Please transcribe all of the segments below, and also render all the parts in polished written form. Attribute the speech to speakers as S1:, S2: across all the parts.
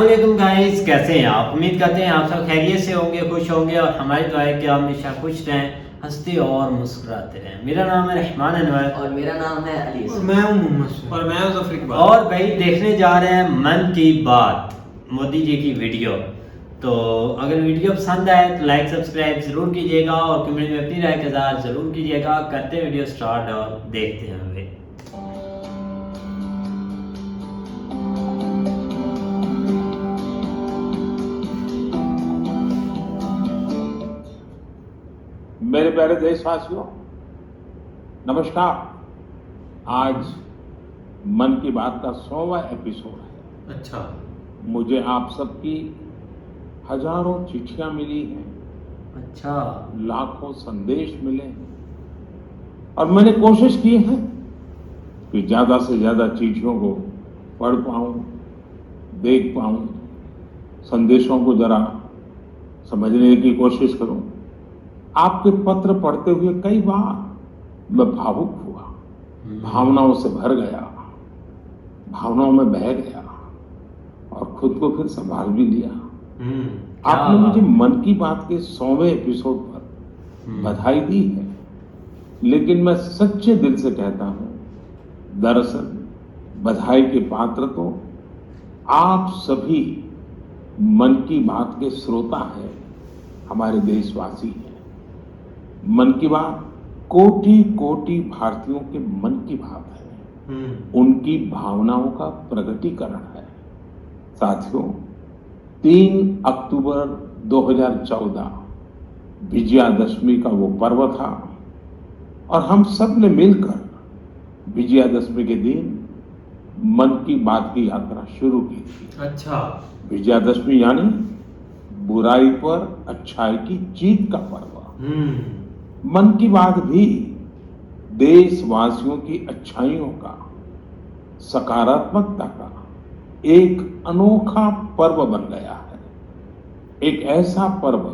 S1: अस्सलाम गाइस, कैसे हैं आप। उम्मीद करते हैं आप सब खैरियत से होंगे, खुश होंगे और हमारी दुआ है कि आप हमेशा खुश रहें, हंसते और मुस्कुराते रहें। मेरा नाम है रहमान अनवर
S2: और मेरा नाम है अली
S3: और मैं हूं मोहम्मद
S4: और मैं ज़फर इकबाल।
S1: और भाई देखने जा रहे हैं मन की बात, मोदी जी की वीडियो। तो अगर वीडियो पसंद आए तो लाइक सब्सक्राइब जरूर कीजिएगा और कमेंट में अपनी राय का इज़हार जरूर कीजिएगा। करते हैं वीडियो स्टार्ट और देखते हैं भाई।
S5: मेरे प्यारे देशवासियों, नमस्कार। आज मन की बात का 100वां एपिसोड है।
S4: अच्छा,
S5: मुझे आप सबकी हजारों चिट्ठियां मिली हैं,
S1: अच्छा,
S5: लाखों संदेश मिले हैं और मैंने कोशिश की है कि ज्यादा से ज्यादा चिट्ठियों को पढ़ पाऊं, देख पाऊं, संदेशों को जरा समझने की कोशिश करूं। आपके पत्र पढ़ते हुए कई बार मैं भावुक हुआ, भावनाओं से भर गया, भावनाओं में बह गया और खुद को फिर संभाल भी लिया। आपने मुझे मन की बात के 100वें एपिसोड पर बधाई दी है, लेकिन मैं सच्चे दिल से कहता हूं, दरअसल बधाई के पात्र तो आप सभी मन की बात के श्रोता हैं, हमारे देशवासी हैं। मन की बात कोटि कोटि भारतीयों के मन की बात है, उनकी भावनाओं का प्रकटीकरण है। साथियों, 3 अक्टूबर 2014 विजयादशमी का वो पर्व था और हम सब ने मिलकर विजयादशमी के दिन मन की बात की यात्रा शुरू की थी।
S4: अच्छा,
S5: विजयादशमी यानी बुराई पर अच्छाई की जीत का पर्व। मन की बात भी देशवासियों की अच्छाइयों का, सकारात्मकता का एक अनोखा पर्व बन गया है। एक ऐसा पर्व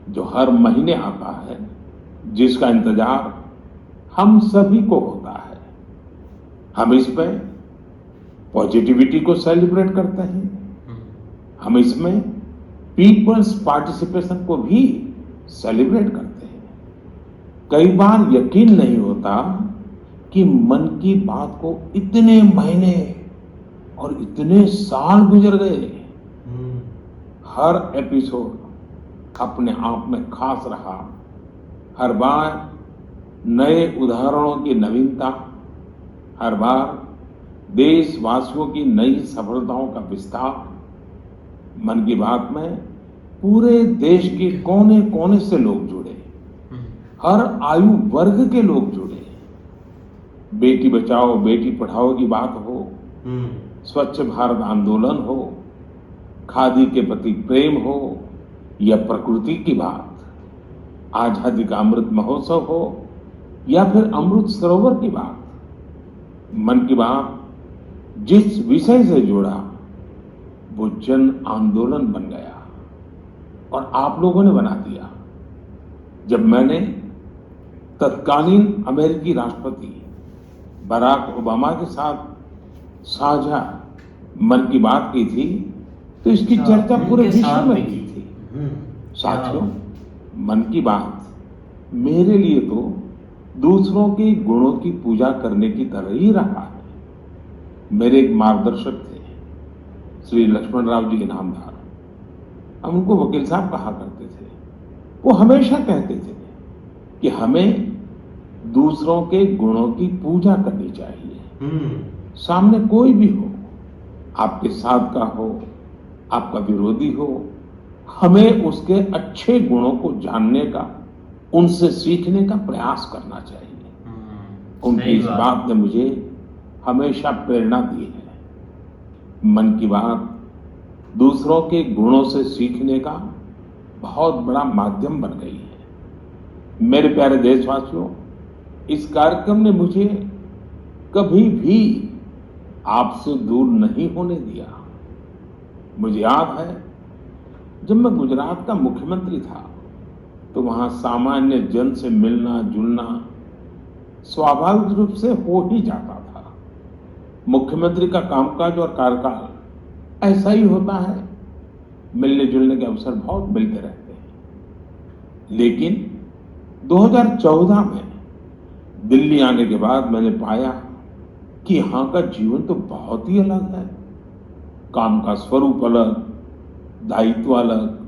S5: जो हर महीने आता है, जिसका इंतजार हम सभी को होता है। हम इसमें पॉजिटिविटी को सेलिब्रेट करते हैं, हम इसमें पीपल्स पार्टिसिपेशन को भी सेलिब्रेट करते हैं। कई बार यकीन नहीं होता कि मन की बात को इतने महीने और इतने साल गुजर गए। हर एपिसोड अपने आप में खास रहा। हर बार नए उदाहरणों की नवीनता, हर बार देशवासियों की नई सफलताओं का विस्तार। मन की बात में पूरे देश के कोने कोने से लोग जुड़े, हर आयु वर्ग के लोग जुड़े। बेटी बचाओ बेटी पढ़ाओ की बात हो, स्वच्छ भारत आंदोलन हो, खादी के प्रति प्रेम हो या प्रकृति की बात, आजादी का अमृत महोत्सव हो या फिर अमृत सरोवर की बात। मन की बात जिस विषय से जुड़ा वो जन आंदोलन बन गया और आप लोगों ने बना दिया। जब मैंने तत्कालीन अमेरिकी राष्ट्रपति बराक ओबामा के साथ साझा मन की बात की थी, तो इसकी चर्चा पूरे विश्व में की थी। साथियों, मन की बात मेरे लिए तो दूसरों के गुणों की पूजा करने की तरह ही रहा है। मेरे एक मार्गदर्शक थे, श्री लक्ष्मण राव जी इनामदार। हम उनको वकील साहब कहा करते थे। वो हमेशा कहते थे कि हमें दूसरों के गुणों की पूजा करनी चाहिए। सामने कोई भी हो, आपके साथ का हो, आपका विरोधी हो, हमें उसके अच्छे गुणों को जानने का, उनसे सीखने का प्रयास करना चाहिए। उनकी इस बात ने मुझे हमेशा प्रेरणा दी है। मन की बात दूसरों के गुणों से सीखने का बहुत बड़ा माध्यम बन गई है। मेरे प्यारे देशवासियों, इस कार्यक्रम ने मुझे कभी भी आपसे दूर नहीं होने दिया। मुझे याद है, जब मैं गुजरात का मुख्यमंत्री था तो वहां सामान्य जन से मिलना जुलना स्वाभाविक रूप से हो ही जाता था। मुख्यमंत्री का कामकाज और कार्यकाल ऐसा ही होता है, मिलने जुलने के अवसर बहुत मिलते रहते हैं। लेकिन 2014 में दिल्ली आने के बाद मैंने पाया कि यहाँ का जीवन तो बहुत ही अलग है। काम का स्वरूप अलग, दायित्व अलग,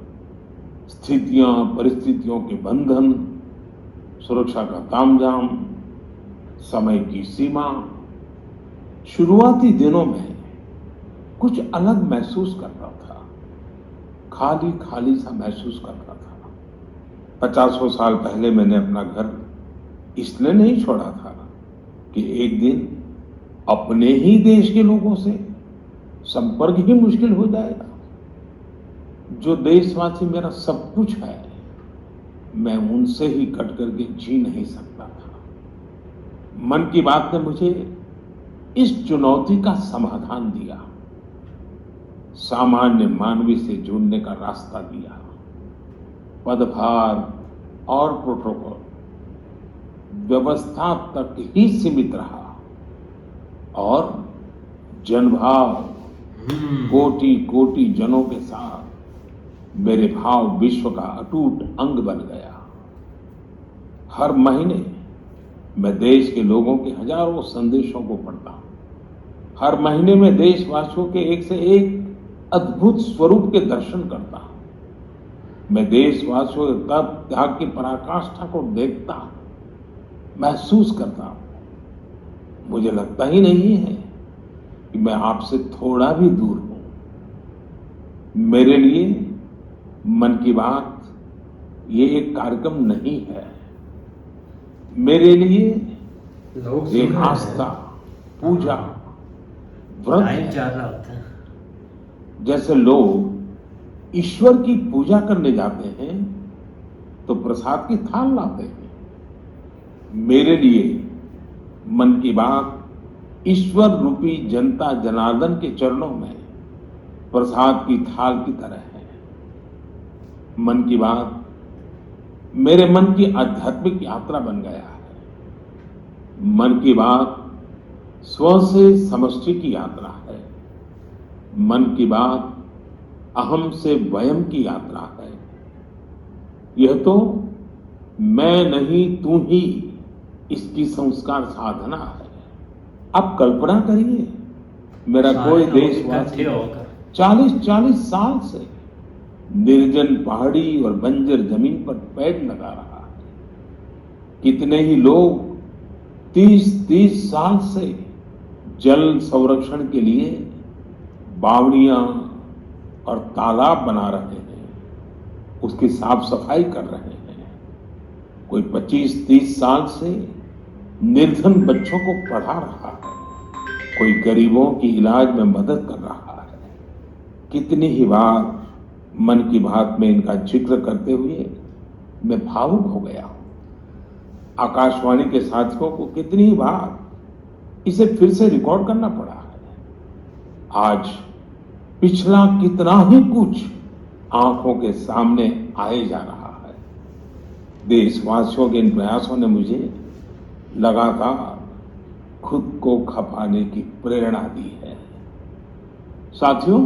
S5: स्थितियां परिस्थितियों के बंधन, सुरक्षा का तामझाम, समय की सीमा। शुरुआती दिनों में कुछ अलग महसूस करता था, खाली खाली सा महसूस करता था। 50 साल पहले मैंने अपना घर इसलिए नहीं छोड़ा था कि एक दिन अपने ही देश के लोगों से संपर्क ही मुश्किल हो जाएगा। जो देशवासी मेरा सब कुछ है, मैं उनसे ही कट करके जी नहीं सकता था। मन की बात ने मुझे इस चुनौती का समाधान दिया, सामान्य मानवी से जुड़ने का रास्ता दिया। पदभार और प्रोटोकॉल व्यवस्था तक ही सीमित रहा और जनभाव कोटि कोटि जनों के साथ मेरे भाव विश्व का अटूट अंग बन गया। हर महीने मैं देश के लोगों के हजारों संदेशों को पढ़ता हूं। हर महीने में देशवासियों के एक से एक अद्भुत स्वरूप के दर्शन करता हूं। मैं देशवासियों के तप त्याग की पराकाष्ठा को देखता हूं, महसूस करता हूं। मुझे लगता ही नहीं है कि मैं आपसे थोड़ा भी दूर हूं। मेरे लिए मन की बात ये एक कार्यक्रम नहीं है, मेरे लिए
S1: लोग
S5: एक आस्था, पूजा, व्रत
S1: टाइम
S5: है।
S1: चल रहा होता है।
S5: जैसे लोग ईश्वर की पूजा करने जाते हैं तो प्रसाद की थाल लाते हैं, मेरे लिए मन की बात ईश्वर रूपी जनता जनार्दन के चरणों में प्रसाद की थाल की तरह है। मन की बात मेरे मन की आध्यात्मिक यात्रा बन गया है। मन की बात स्व से समष्टि की यात्रा है। मन की बात अहम से वयम की यात्रा है। यह तो मैं नहीं तू ही इसकी संस्कार साधना है। आप कल्पना करिए, मेरा कोई देशवासी 40-40 साल से निर्जन पहाड़ी और बंजर जमीन पर पेड़ लगा रहा है। कितने ही लोग 30-30 साल से जल संरक्षण के लिए बावड़ियां और तालाब बना रहे हैं, उसकी साफ सफाई कर रहे हैं। कोई 25-30 साल से निर्धन बच्चों को पढ़ा रहा है, कोई गरीबों की इलाज में मदद कर रहा है। कितनी ही बार मन की बात में इनका जिक्र करते हुए मैं भावुक हो गया हूं। आकाशवाणी के साथियों को कितनी ही बार इसे फिर से रिकॉर्ड करना पड़ा है। आज पिछला कितना ही कुछ आंखों के सामने आए जा रहा है। देशवासियों के इन प्रयासों ने मुझे लगातार खुद को खपाने की प्रेरणा दी है। साथियों,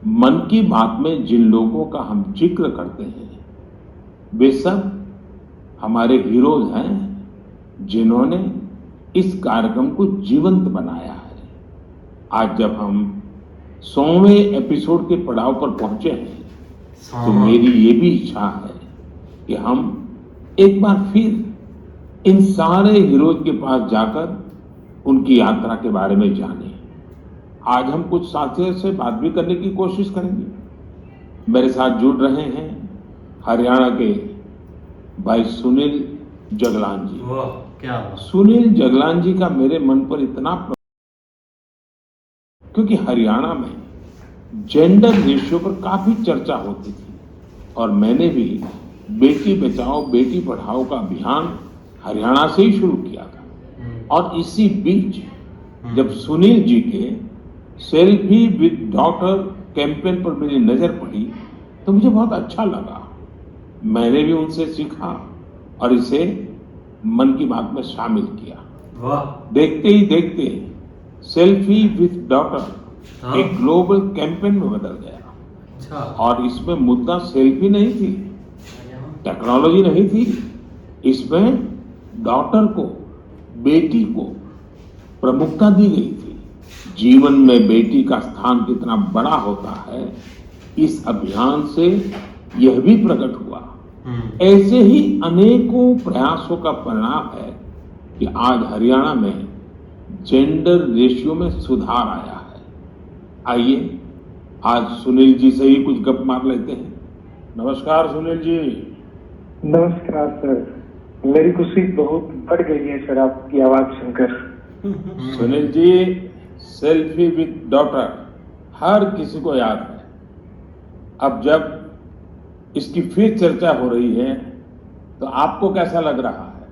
S5: मन की बात में जिन लोगों का हम जिक्र करते हैं, वे सब हमारे हीरोज हैं, जिन्होंने इस कार्यक्रम को जीवंत बनाया है। आज जब हम 100वें एपिसोड के पड़ाव पर पहुंचे हैं, तो मेरी ये भी इच्छा है कि हम एक बार फिर इन सारे हीरोज के पास जाकर उनकी यात्रा के बारे में जानें। आज हम कुछ साथियों से बात भी करने की कोशिश करेंगे। मेरे साथ जुड़ रहे हैं हरियाणा के भाई सुनील जगलान जी।
S1: क्या
S5: सुनील जगलान जी का मेरे मन पर इतना क्योंकि हरियाणा में जेंडर रेशियो पर काफी चर्चा होती थी और मैंने भी बेटी बचाओ बेटी पढ़ाओ का अभियान हरियाणा से ही शुरू किया था। और इसी बीच जब सुनील जी के सेल्फी विद डॉटर कैंपेन पर मेरी नजर पड़ी तो मुझे बहुत अच्छा लगा। मैंने भी उनसे सीखा और इसे मन की बात में शामिल किया। देखते ही देखते सेल्फी विद डॉटर
S1: हाँ।
S5: एक ग्लोबल कैंपेन में बदल गया।
S1: अच्छा।
S5: और इसमें मुद्दा सेल्फी नहीं थी, टेक्नोलॉजी नहीं थी, इसमें डॉटर को, बेटी को प्रमुखता दी गई थी। जीवन में बेटी का स्थान कितना बड़ा होता है, इस अभियान से यह भी प्रकट हुआ। ऐसे ही अनेकों प्रयासों का परिणाम है कि आज हरियाणा में जेंडर रेशियो में सुधार आया है। आइए आज सुनील जी से ही कुछ गप मार लेते हैं। नमस्कार सुनील जी।
S2: नमस्कार सर, मेरी खुशी बहुत बढ़ गई है सर आपकी आवाज सुनकर।
S5: Sunil ji, selfie with daughter हर किसी को याद है। अब जब इसकी फिर चर्चा हो रही है तो आपको कैसा लग रहा है?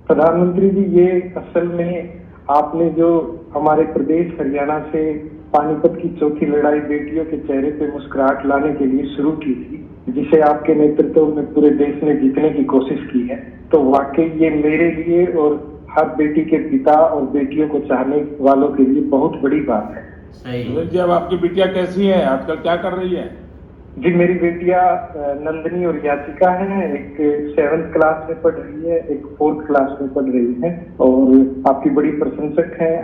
S2: प्रधानमंत्री जी, ये असल में आपने जो हमारे प्रदेश हरियाणा से पानीपत की चौथी लड़ाई बेटियों के चेहरे पे मुस्कुराहट लाने के लिए शुरू की थी, जिसे आपके नेतृत्व में पूरे देश ने जीतने की कोशिश की है, तो वाकई ये मेरे लिए और हर बेटी के पिता और बेटियों को चाहने वालों के लिए बहुत बड़ी बात है।
S1: सही।
S5: जी, अब आपकी बिटिया कैसी है, आजकल क्या कर रही है?
S2: जी, मेरी बेटियां नंदनी और याचिका हैं। एक 7th क्लास में पढ़ रही है, एक 4th क्लास में पढ़ रही है और आपकी बड़ी प्रशंसक हैं।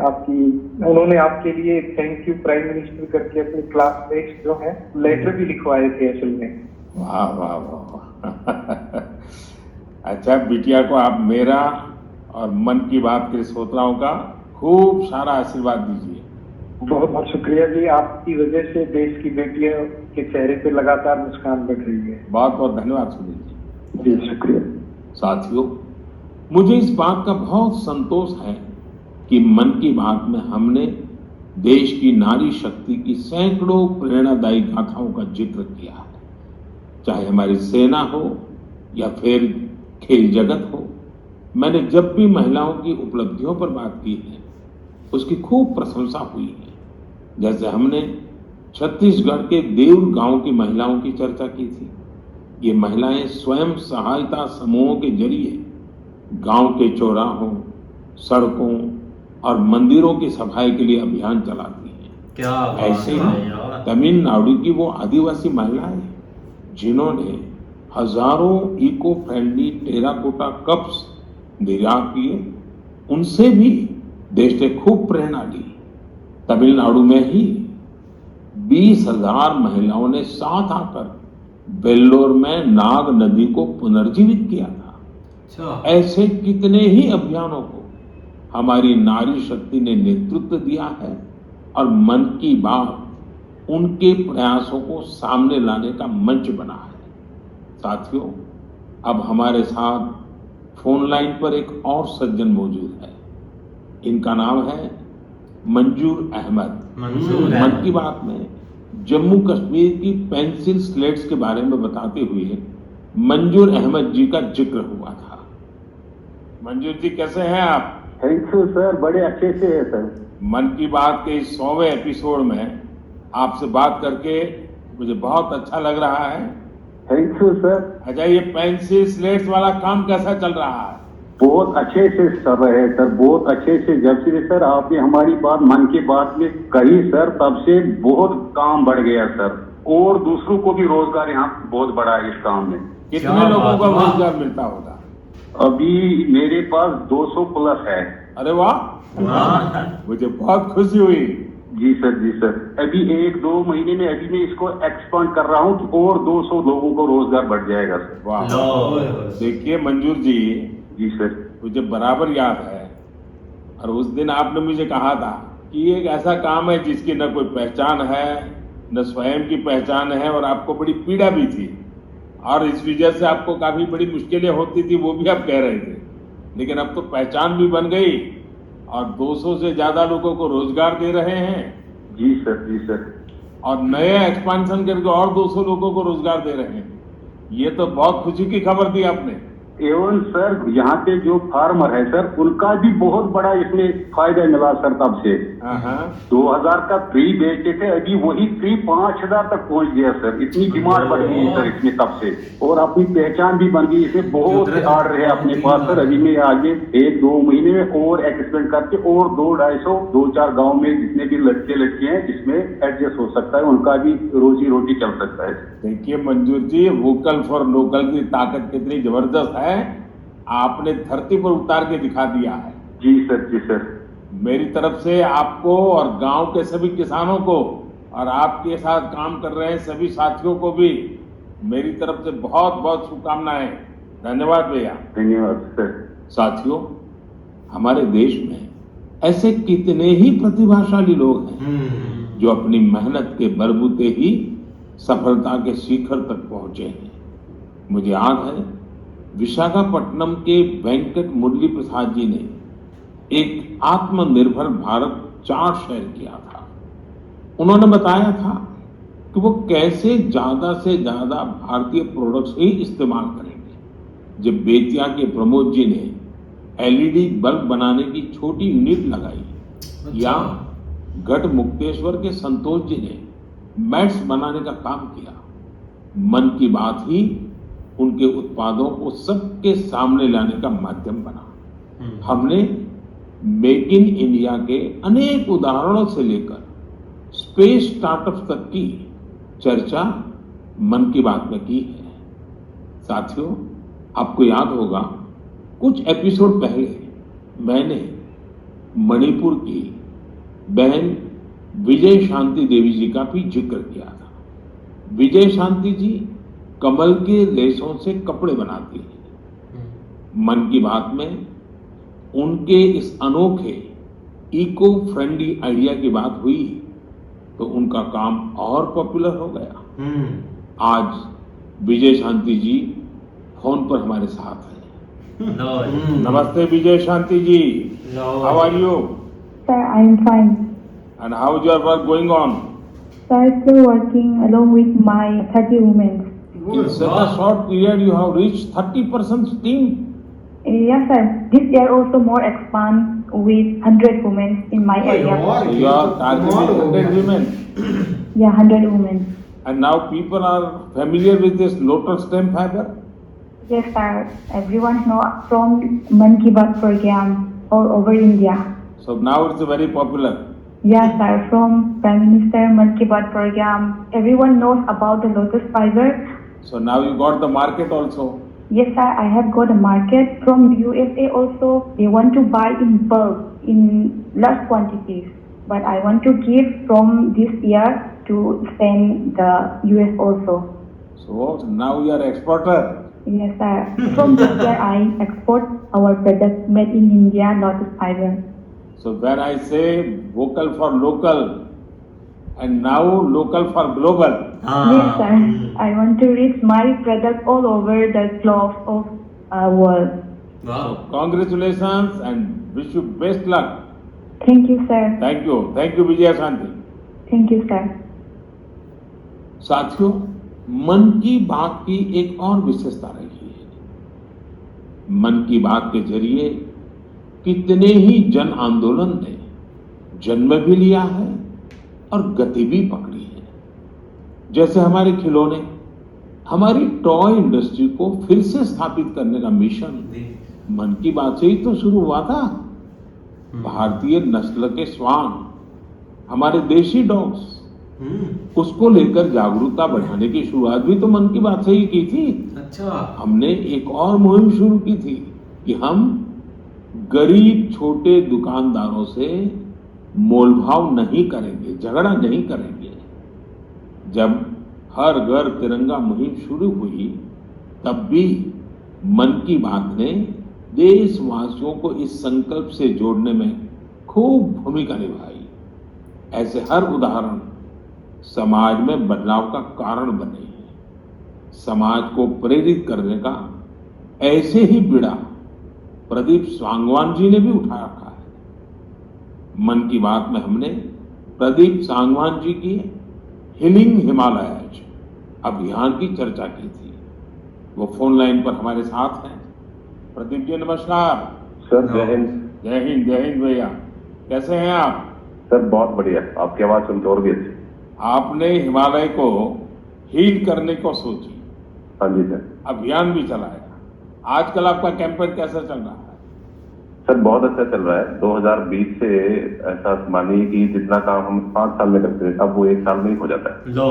S2: उन्होंने आपके लिए थैंक यू प्राइम मिनिस्टर करके अपने क्लासमेट्स जो हैं लेटर भी लिखवाए थे असल में।
S5: वाह वाह वाह। अच्छा, बिटिया को आप मेरा और मन की बात के श्रोताओं का खूब सारा आशीर्वाद दीजिए।
S2: बहुत बहुत शुक्रिया जी, आपकी वजह से देश की बेटियों के चेहरे पे लगातार मुस्कान बढ़ रही है।
S5: बहुत बहुत धन्यवाद सुनील जी।
S2: जी शुक्रिया।
S5: साथियों, मुझे इस बात का बहुत संतोष है कि मन की बात में हमने देश की नारी शक्ति की सैकड़ों प्रेरणादायी गाथाओं का जिक्र किया है। चाहे हमारी सेना हो या फिर खेल जगत हो, मैंने जब भी महिलाओं की उपलब्धियों पर बात की है उसकी खूब प्रशंसा हुई है। जैसे हमने छत्तीसगढ़ के देउर गांव की महिलाओं की चर्चा की थी। ये महिलाएं स्वयं सहायता समूहों के जरिए गांव के चौराहों, सड़कों और मंदिरों की सफाई के लिए अभियान चलाती हैं।
S1: क्या बात
S5: ऐसे
S1: है
S5: ही
S1: यार।
S5: तमिलनाडु की वो आदिवासी महिलाएं जिन्होंने हजारों इको फ्रेंडली टेराकोटा कप्स निर्यात किए, उनसे भी देश ने खूब प्रेरणा ली। तमिलनाडु में ही 20,000 महिलाओं ने साथ आकर वेल्लोर में नाग नदी को पुनर्जीवित किया था।
S1: अच्छा।
S5: ऐसे कितने ही अभियानों को हमारी नारी शक्ति ने नेतृत्व दिया है और मन की बात उनके प्रयासों को सामने लाने का मंच बना है। साथियों, अब हमारे साथ फोन लाइन पर एक और सज्जन मौजूद है। इनका नाम है मंजूर अहमद। मन की बात में जम्मू कश्मीर की पेंसिल स्लेट्स के बारे में बताते हुए मंजूर अहमद जी का जिक्र हुआ था। मंजूर जी, कैसे हैं आप?
S3: थैंक यू सर, बड़े अच्छे से है सर।
S5: मन की बात के इस 100वें एपिसोड में आपसे बात करके मुझे बहुत अच्छा लग रहा है।
S3: Thank you sir.
S5: अच्छा, ये पेंसिल स्लेट्स वाला काम कैसा चल रहा है?
S3: बहुत अच्छे से चल रहे हैं सर, बहुत अच्छे से। जब से सर आपने हमारी बात मन की बात में कही सर, तब से बहुत काम बढ़ गया सर, और दूसरों को भी रोजगार यहाँ बहुत बड़ा है इस काम में।
S5: कितने लोगों को रोजगार मिलता होगा?
S3: अभी मेरे पास 200 प्लस है।
S5: अरे वाह, मुझे बहुत खुशी हुई।
S3: जी सर, जी सर। अभी 1-2 महीने में अभी मैं इसको एक्सपांड कर रहा हूँ कि और 200 लोगों को रोजगार बढ़ जाएगा सर।
S5: वाह। देखिए मंजूर जी
S3: सर,
S5: मुझे बराबर याद है, और उस दिन आपने मुझे कहा था कि ये एक ऐसा काम है जिसकी न कोई पहचान है, न स्वयं की पहचान है, और आपको बड़ी पीड़ा भी थी, और इस वजह से आपको काफी बड़ी मुश्किलें होती थी, वो भी आप कह रहे थे। लेकिन अब तो पहचान भी बन गई और 200 से ज्यादा लोगों को रोजगार दे रहे हैं।
S3: जी सर, जी सर।
S5: और नए एक्सपांशन करके और 200 लोगों को रोजगार दे रहे हैं। ये तो बहुत खुशी की खबर दी आपने।
S3: एवं सर यहाँ के जो फार्मर है सर उनका भी बहुत बड़ा इसमें फायदा मिला सर तब से। 2000 का फ्री बेचते थे, अभी वही फ्री 5000 तक पहुंच गया सर। इतनी डिमांड बढ़ गई सर इसमें तब से, और अपनी पहचान भी बन गई। इसमें बहुत से ऑर्डर है अपने पास सर। अभी मैं आगे 1-2 महीने में और एक्सपेंड करके और 2-250 गाँव में जितने भी लड़के लड़कियां हैं जिसमें एडजस्ट हो सकता है, उनका भी रोजी रोटी चल सकता है।
S5: देखिए मंजूर जी, वोकल फॉर लोकल की ताकत कितनी जबरदस्त है, आपने धरती पर उतार के दिखा दिया है।
S3: जी सर, जी सर।
S5: मेरी तरफ से आपको और गांव के सभी किसानों को और आपके साथ काम कर रहे हैं सभी साथियों को भी मेरी तरफ से बहुत बहुत शुभकामनाएं। धन्यवाद भैया।
S3: धन्यवाद सर।
S5: साथियों, हमारे देश में ऐसे कितने ही प्रतिभाशाली लोग हैं जो अपनी मेहनत के बलबूते ही सफलता के शिखर तक पहुंचे हैं। मुझे याद है विशाखापट्टनम के वेंकट मुरली प्रसाद जी ने एक आत्मनिर्भर भारत चार्ट शेयर किया था। उन्होंने बताया था कि वो कैसे ज्यादा से ज्यादा भारतीय प्रोडक्ट्स ही इस्तेमाल करेंगे। जब बेतिया के प्रमोद जी ने एलईडी बल्ब बनाने की छोटी यूनिट लगाई, या गढ़ मुक्तेश्वर के संतोष जी ने मैट्स बनाने का काम किया, मन की बात ही उनके उत्पादों को सबके सामने लाने का माध्यम बना। हमने मेक इन इंडिया के अनेक उदाहरणों से लेकर स्पेस स्टार्टअप तक की चर्चा मन की बात में की है। साथियों, आपको याद होगा कुछ एपिसोड पहले मैंने मणिपुर की बहन विजय शांति देवी जी का भी जिक्र किया था। विजय शांति जी कमल के रेशों से कपड़े बनाती हैं। मन की बात में उनके इस अनोखे इको फ्रेंडली आइडिया की बात हुई तो उनका काम और पॉपुलर हो गया। आज विजय शांति जी फोन पर हमारे साथ हैं। नमस्ते Vijay Shanti ji, how are you?
S4: Sir, I am fine.
S5: And how is your work going on?
S4: Sir, still working along with my 30 women.
S5: In such a short period, you have reached 30% team.
S4: Yes, sir. This year also more expand with 100 women in my area.
S5: So you are targeting 100 women.
S4: Yeah, 100 women.
S5: And now people are familiar with this lotus stem fiber.
S4: Yes, sir. Everyone know from Man Ki Baat program all over India.
S5: So now it's very popular.
S4: Yes, sir. From Prime Minister Man Ki Baat program, everyone knows about the lotus fiber.
S5: So now you got the market also.
S4: Yes, sir. I have got a market from USA also. They want to buy in bulk in large quantities, but I want to give from this year to send the US also.
S5: So now you are exporter.
S4: Yes, sir. From this year, I export our product made in India, lotus fiber.
S5: So when I say vocal for local and now local for global.
S4: Yes, sir. I want to reach my product all over the globe of world.
S1: Wow.
S5: So congratulations and wish you best luck.
S4: Thank you, sir.
S5: Thank you. Thank you Vijay Shanti.
S4: Thank you, sir.
S5: साथियों, मन की बात की एक और विशेषता रही है। मन की बात के जरिए कितने ही जन आंदोलन ने जन्म भी लिया है और गति भी पकड़ी है। जैसे हमारे खिलौने, हमारी टॉय इंडस्ट्री को फिर से स्थापित करने का मिशन मन की बात से ही तो शुरू हुआ था। भारतीय नस्ल के श्वान, हमारे देशी डॉग्स, उसको लेकर जागरूकता बढ़ाने की शुरुआत भी तो मन की बात से ही की थी।
S1: अच्छा।
S5: हमने एक और मुहिम शुरू की थी कि हम गरीब छोटे दुकानदारों से मोलभाव नहीं करेंगे, झगड़ा नहीं करेंगे। जब हर घर तिरंगा मुहिम शुरू हुई तब भी मन की बात ने देशवासियों को इस संकल्प से जोड़ने में खूब भूमिका निभाई। ऐसे हर उदाहरण समाज में बदलाव का कारण बने हैं। समाज को प्रेरित करने का ऐसे ही बीड़ा प्रदीप सांगवान जी ने भी उठा रखा है। मन की बात में हमने प्रदीप सांगवान जी की हीलिंग हिमालयज अभियान की चर्चा की थी। वो फोन लाइन पर हमारे साथ हैं। प्रदीप जी नमस्कार।
S3: सर जय हिंद।
S5: जय हिंद भैया, कैसे हैं आप?
S3: सर बहुत बढ़िया, आपकी आवाज सुनकर और भी अच्छी।
S5: आपने हिमालय को हील करने को सोची,
S3: हाँ जी सर।
S5: अभियान भी चलाया। आजकल आपका कैंपेन कैसा चल रहा है?
S3: सर बहुत अच्छा चल रहा है। 2020 से ऐसा मानिए कि जितना काम हम 5 साल में करते थे अब वो 1 साल में ही हो जाता है।
S1: लो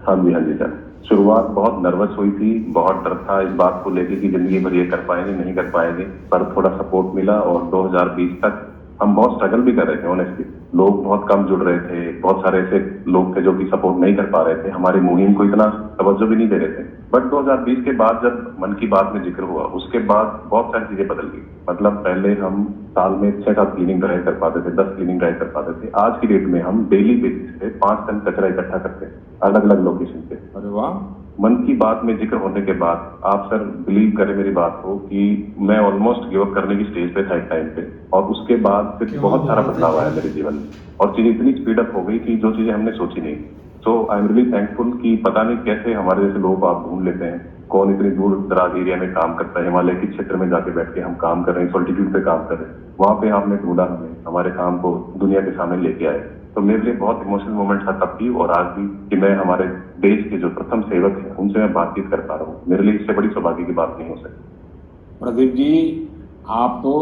S3: हाँ जी सर। शुरुआत बहुत नर्वस हुई थी, बहुत डर था इस बात को लेके कि जिंदगी भर ये कर पाएंगे नहीं कर पाएंगे, पर थोड़ा सपोर्ट मिला और 2020 तक हम बहुत स्ट्रगल भी कर रहे थे ऑनेस्टली। लोग बहुत कम जुड़ रहे थे, बहुत सारे ऐसे लोग थे जो कि सपोर्ट नहीं कर पा रहे थे, हमारी मुहिम को इतना तवज्जो भी नहीं दे रहे थे। बट 2020 के बाद जब मन की बात में जिक्र हुआ उसके बाद बहुत सारी चीजें बदल गई। मतलब पहले हम साल में 6-7 क्लीनिंग ड्राइव कर पाते थे, 10 क्लीनिंग ड्राइव कर पाते थे। आज की डेट में हम डेली बेसिस पे 5 टन कचरा इकट्ठा करते हैं अलग अलग लोकेशन पे।
S5: अरे वाह।
S3: मन की बात में जिक्र होने के बाद आप सर बिलीव करें मेरी बात को कि मैं ऑलमोस्ट गिव अप करने की स्टेज पे था एक टाइम पे, और उसके बाद फिर बहुत सारा बदलाव आया मेरे जीवन में और चीजें इतनी स्पीड अप हो गई कि जो चीजें हमने सोची नहीं। सो आई एम रियली थैंकफुल कि पता नहीं कैसे हमारे जैसे लोगों को आप ढूंढ लेते हैं, कौन इतनी दूर दराज एरिया में काम करता है, हिमालय के क्षेत्र में जाके बैठ के हम काम कर रहे हैं, सॉल्टिट्यूड पे काम कर रहे हैं, वहां पे आपने ढूंढा हमें, हमारे काम को दुनिया के सामने लेके आए। तो मेरे लिए बहुत इमोशनल मोमेंट था तब भी और आज भी कि मैं हमारे देश के जो प्रथम सेवक हैं उनसे मैं बातचीत कर पा रहा हूँ। मेरे लिए इससे बड़ी सौभाग्य की बात नहीं हो सकती।
S5: प्रदीप जी, आप तो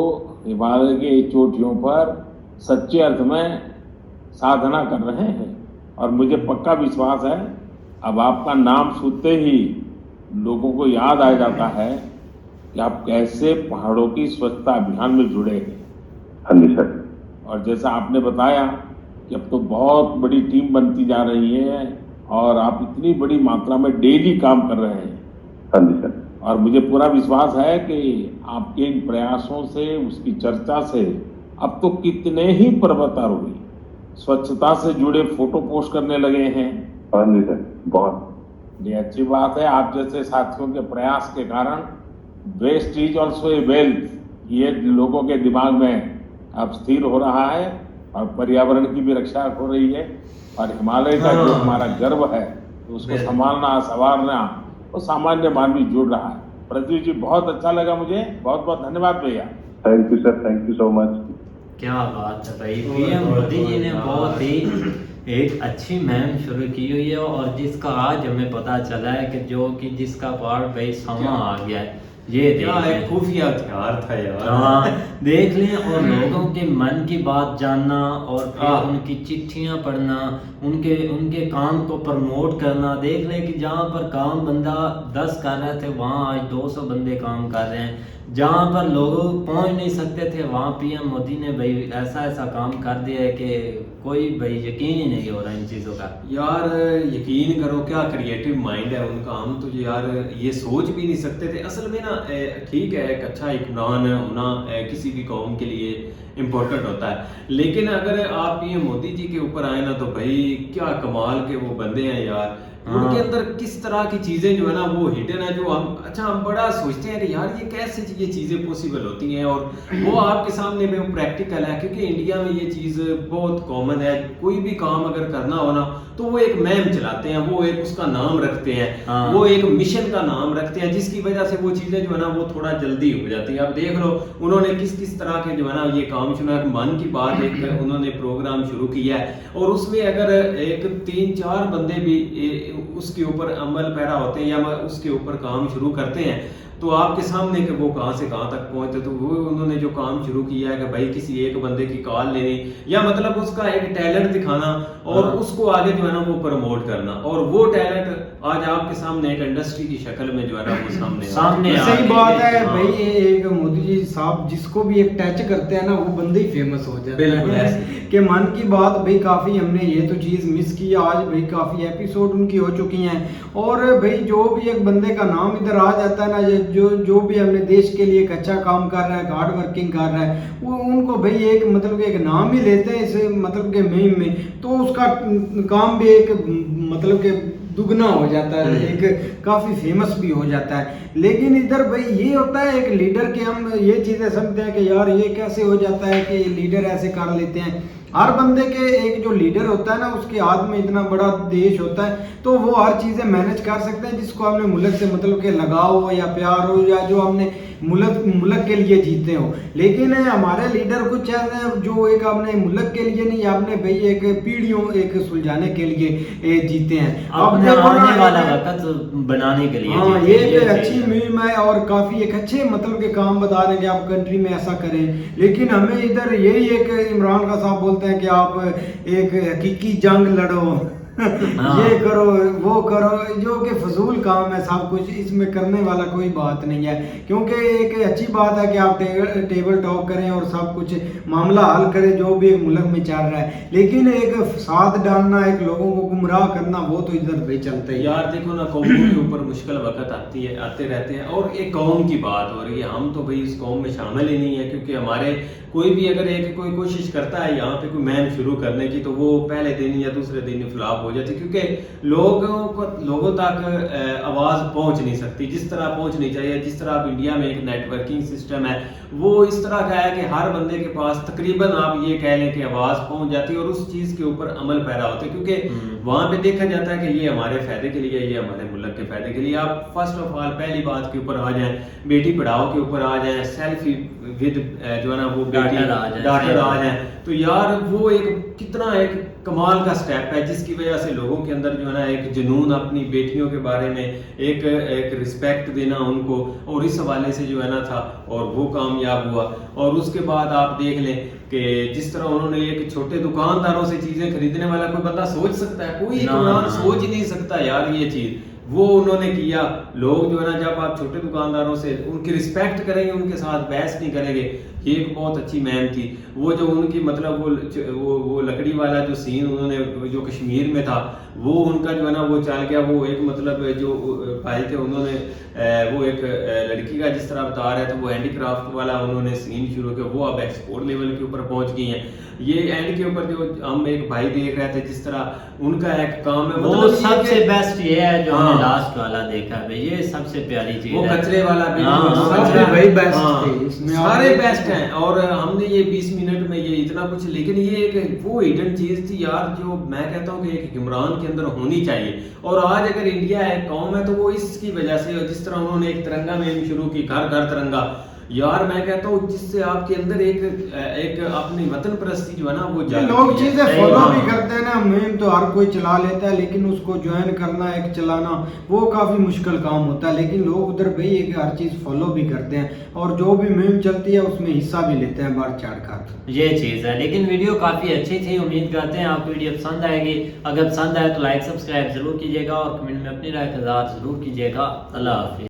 S5: हिमालय के चोटियों पर सच्चे अर्थ में साधना कर रहे हैं और मुझे पक्का विश्वास है अब आपका नाम सुनते ही लोगों को याद आ जाता है कि आप कैसे पहाड़ों की स्वच्छता अभियान में जुड़े हैं।
S3: हाँ जी सर।
S5: और जैसा आपने बताया कि अब तो बहुत बड़ी टीम बनती जा रही है और आप इतनी बड़ी मात्रा में डेली काम कर रहे हैं।
S3: हाँ जी सर।
S5: और मुझे पूरा विश्वास है कि आपके इन प्रयासों से, उसकी चर्चा से अब तो कितने ही पर्वतारोही स्वच्छता से जुड़े फोटो पोस्ट करने लगे हैं।
S3: हाँ जी सर, बहुत
S5: ये अच्छी बात है। आप जैसे साथियों के प्रयास के कारण waste is also a wealth, ये लोगों के दिमाग में अब स्थिर हो रहा है और पर्यावरण की भी रक्षा हो रही है और हिमालय का जो हमारा गर्व है तो उसको संभालना, संवारना वो सामान्य मानवी जुड़ रहा है। प्रदीप जी बहुत अच्छा लगा मुझे, बहुत बहुत धन्यवाद भैया।
S3: Thank you sir, thank you so much.
S1: क्या बात है भाई, पीएम मोदी जी ने बहुत ही एक अच्छी मुहिम शुरू की हुई है और जिसका आज हमें पता चला है कि जो कि जिसका पार्ट भाई समा आ गया है। ये
S6: क्या एक खुफिया हथियार था यार।
S1: हाँ देख लें, और लोगों के मन की बात जानना और फिर उनकी चिट्ठियां पढ़ना, उनके काम को प्रमोट करना। देख लें कि जहाँ पर काम बंदा 10 कर रहे थे वहाँ आज 200 बंदे काम कर रहे हैं। जहाँ पर लोग पहुँच नहीं सकते थे वहाँ पीएम मोदी ने भाई ऐसा काम कर दिया है कि कोई भाई यकीन ही नहीं हो रहा इन चीज़ों का।
S6: यार यकीन करो क्या क्रिएटिव माइंड है उनका, हम तो यार ये सोच भी नहीं सकते थे। असल में ना ठीक है एक अच्छा हुक्मरान होना किसी भी कौम के लिए इम्पोर्टेंट होता है, लेकिन अगर आप ये मोदी जी के ऊपर आए ना तो भाई क्या कमाल के वो बंदे हैं यार। उनके अंदर किस तरह की चीजें जो है ना वो हिडन है, जो हम बड़ा सोचते हैं कि यार ये कैसे ये चीजें पॉसिबल होती हैं, और वो आपके सामने में प्रैक्टिकल है। क्योंकि इंडिया में ये चीज बहुत कॉमन है, कोई भी काम अगर करना हो ना तो वो एक मुहिम चलाते हैं, वो एक उसका नाम रखते हैं, वो एक मिशन का नाम रखते हैं, जिसकी वजह से वो चीजें जो है ना वो थोड़ा जल्दी हो जाती है। अब देख लो उन्होंने किस तरह के जो है ना ये काम शुरू, मन की बात एक उन्होंने प्रोग्राम शुरू किया है और उसमें अगर एक 3-4 बंदे भी उसके ऊपर अमल पैरा होते हैं या उसके ऊपर काम शुरू करते हैं तो आपके सामने कि वो कहां से कहां तक पहुंचते। तो वो उन्होंने जो काम शुरू किया है कि भाई किसी एक बंदे की कॉल लेनी या मतलब उसका एक टैलेंट दिखाना और उसको आगे जो है ना वो प्रमोट करना, और वो टैलेंट आज आपके सामने एक इंडस्ट्री की शक्ल में जो है ना वो सामने
S7: सही बात है भाई। ये एक मोदी जी साहब जिसको भी एक टच करते हैं ना वो बंदे ही फेमस हो जाते हैं कि मन की बात भाई काफी हमने ये तो चीज मिस की, आज भाई काफी एपिसोड उनकी हो चुकी हैं और भाई जो भी एक बंदे का नाम इधर आ जाता है ना, जो भी अपने देश के लिए एक अच्छा काम कर रहा है, हार्ड वर्किंग कर रहा है, वो उनको भाई एक मतलब एक नाम ही लेते हैं इसे मतलब के मुहिम में, तो उसका काम भी एक मतलब के दुगना हो जाता है, एक काफी फेमस भी हो जाता है। लेकिन इधर भाई ये होता है एक लीडर के हम ये चीजें समझते हैं कि यार ये कैसे हो जाता है कि लीडर ऐसे कर लेते हैं। हर बंदे के एक जो लीडर होता है ना उसके हाथ में इतना बड़ा देश होता है तो वो हर चीजें मैनेज कर सकते हैं, जिसको हमने मुल्क से मतलब के लगाव हो या प्यार हो या जो हमने मुल्क के लिए जीते हो। लेकिन हमारे लीडर कुछ ऐसे हैं जो एक आपने मुल्क के लिए नहीं, आपने भाई एक पीढ़ियों एक सुलझाने के लिए जीते हैं। अब देखो ना,
S1: आने वाला वक्त बनाने के लिए
S7: हाँ,
S1: जीते हैं,
S7: ये एक अच्छी मुहिम है और काफी एक अच्छे मतलब के काम बता रहे हैं कि आप कंट्री में ऐसा करें। लेकिन हमें इधर यही एक इमरान खान साहब बोलते हैं कि आप एक हकीकी जंग लड़ो ये करो वो करो, जो कि फजूल काम है सब कुछ, इसमें करने वाला कोई बात नहीं है। क्योंकि एक अच्छी बात है कि आप टेबल टॉक करें और सब कुछ मामला हल करें जो भी एक मुल्क में चल रहा है, लेकिन एक फसाद डालना, एक लोगों को गुमराह करना, वो तो इधर भी चलता है
S6: यार। देखो ना, कौमों के ऊपर मुश्किल वक्त आते रहते हैं और एक कौम की बात हो रही है, हम तो भाई इस कौम में शामिल ही नहीं है। क्योंकि हमारे कोई भी अगर कोई कोशिश करता है यहाँ पे कोई मुहिम शुरू करने की, तो वो पहले दिन या दूसरे दिन ही फ्लॉप हो जाती है। क्योंकि लोगों तक आवाज़ पहुँच नहीं सकती जिस तरह पहुँचनी चाहिए। जिस तरह आप इंडिया में एक नेटवर्किंग सिस्टम है, वो इस तरह का है कि हर बंदे के पास तकरीबन आप ये कह लें कि आवाज़ पहुँच जाती है और उस चीज़ के ऊपर अमल पैदा होते हैं। क्योंकि वहाँ पे देखा जाता है कि ये हमारे फायदे के लिए, ये हमारे मुल्क के फायदे के लिए। आप फर्स्ट ऑफ ऑल पहली बात के ऊपर आ जाएं, बेटी पढ़ाओ के ऊपर आ जाएं, सेल्फी विद जो है ना वो डॉटर आ जाए, तो यार वो एक कितना एक कमाल का स्टेप है जिसकी वजह से लोगों के अंदर जो है ना एक जुनून अपनी बेटियों के बारे में एक रिस्पेक्ट देना उनको, और इस हवाले से जो है ना था और वो कामयाब हुआ। और उसके बाद आप देख लें कि जिस तरह उन्होंने एक छोटे दुकानदारों से चीजें खरीदने वाला कोई बंदा सोच सकता है? कोई सोच ही नहीं सकता यार ये चीज, वो उन्होंने किया। लोग जो है ना, जब आप छोटे दुकानदारों से उनकी रिस्पेक्ट करेंगे, उनके साथ बहस नहीं करेंगे, ये एक बहुत अच्छी मुहिम थी। वो जो उनकी मतलब वो लकड़ी वाला जो सीन उन्होंने जो कश्मीर में था, वो उनका जो है ना वो चल गया। वो एक मतलब जो भाई थे उन्होंने वो एक लड़की का जिस तरह बता रहे थे, वो हैंडीक्राफ्ट वाला उन्होंने सीन शुरू किया, वो अब एक्सपोर्ट लेवल के ऊपर पहुंच गई हैं। ये एंड के ऊपर जो हम एक भाई देख रहे थे जिस तरह उनका एक काम है,
S1: वो
S6: मतलब
S1: सबसे बेस्ट ये है जो हमने लास्ट वाला देखा है, ये सबसे प्यारी चीज
S6: वो
S1: है।
S6: कचरे वाला
S7: भाई बेस्ट थे इसमें,
S6: सारे बेस्ट हैं। और हमने ये 20 मिनट में ये इतना कुछ, लेकिन ये एक वो हिडन चीज थी यार जो मैं कहता हूँ कि एक हुक्मरान के अंदर होनी चाहिए। और आज अगर इंडिया एक कौम है तो वो इसकी वजह से, जिस तरह उन्होंने एक तिरंगा मुहिम शुरू की, घर घर तिरंगा, यार मैं कहता हूँ जिससे आपके अंदर एक अपनी वतन परस्ती जो है ना वो
S7: लोग चीजें फॉलो भी करते हैं ना। मुहिम तो हर कोई चला लेता है, लेकिन उसको ज्वाइन करना, एक चलाना, वो काफी मुश्किल काम होता है। लेकिन लोग उधर भाई एक हर चीज फॉलो भी करते हैं और जो भी मुहिम चलती है उसमें हिस्सा भी लेते हैं बढ़ चढ़ कर।
S1: ये चीज है। लेकिन वीडियो काफी अच्छी थी, उम्मीद करते हैं आपको वीडियो पसंद आएगी। अगर पसंद आए तो लाइक सब्सक्राइब जरूर कीजिएगा और कमेंट में अपनी राय का इज़हार जरूर कीजिएगा। अल्लाह हाफिज़।